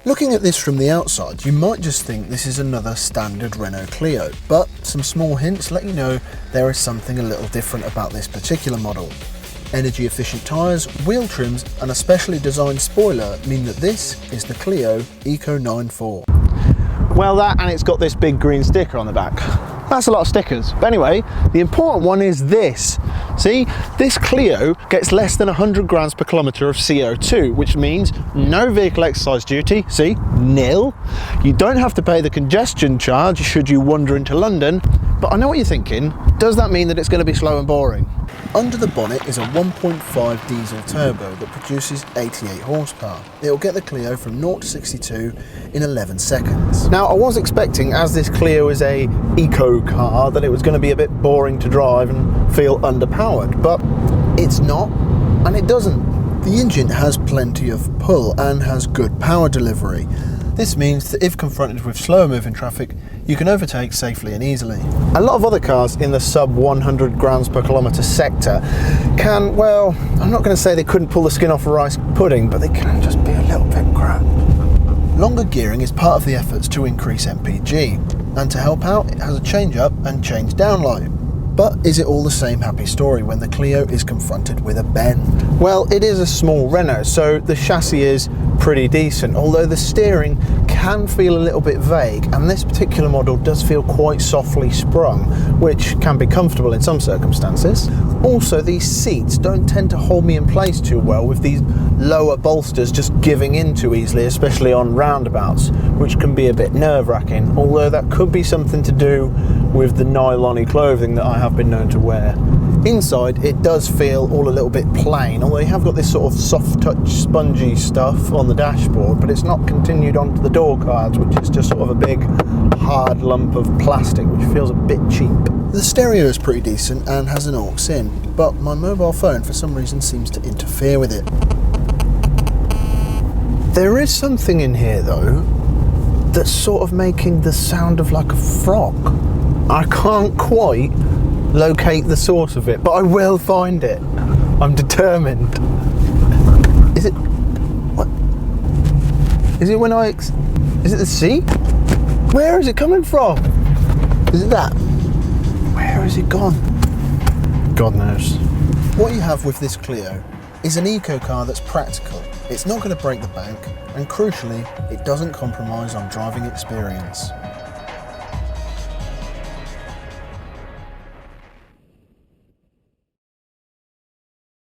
Looking at this from the outside, you might just think this is another standard Renault Clio, but some small hints let you know there is something a little different about this particular model. Energy efficient tyres, wheel trims and a specially designed spoiler mean that this is the Clio Eco 9/4. Well, that, and it's got this big green sticker on the back. That's a lot of stickers. But anyway, the important one is this. See, this Clio gets less than 100 grams per kilometre of CO2, which means no vehicle exercise duty, see, nil. You don't have to pay the congestion charge should you wander into London. But I know what you're thinking, does that mean that it's going to be slow and boring? Under the bonnet is a 1.5 diesel turbo that produces 88 horsepower. It'll get the Clio from 0 to 62 in 11 seconds. Now, I was expecting, as this Clio is a eco car, that it was going to be a bit boring to drive and feel underpowered, but it's not, and it doesn't. The engine has plenty of pull and has good power delivery. This means that if confronted with slower moving traffic, you can overtake safely and easily. A lot of other cars in the sub 100 grams per kilometre sector can, well, I'm not going to say they couldn't pull the skin off a rice pudding, but they can just be a little bit crap. Longer gearing is part of the efforts to increase MPG, and to help out, it has a change up and change down light. But is it all the same happy story when the Clio is confronted with a bend? Well, it is a small Renault, so the chassis is pretty decent, although the steering can feel a little bit vague, and this particular model does feel quite softly sprung, which can be comfortable in some circumstances. Also, these seats don't tend to hold me in place too well, with these lower bolsters just giving in too easily, especially on roundabouts, which can be a bit nerve-wracking, although that could be something to do with the nylon-y clothing that I have been known to wear. Inside, it does feel all a little bit plain, although you have got this sort of soft touch spongy stuff on the dashboard, but it's not continued onto the door cards, which is just sort of a big hard lump of plastic, which feels a bit cheap. The stereo is pretty decent and has an aux in, but my mobile phone for some reason seems to interfere with it. There is something in here though that's sort of making the sound of like a frog. I can't quite locate the source of it, but I will find it. I'm determined. Is it, what? Is it when I, is it the sea? Where is it coming from? Is it that? Where has it gone? God knows. What you have with this Clio is an eco car that's practical. It's not going to break the bank, and crucially, it doesn't compromise on driving experience.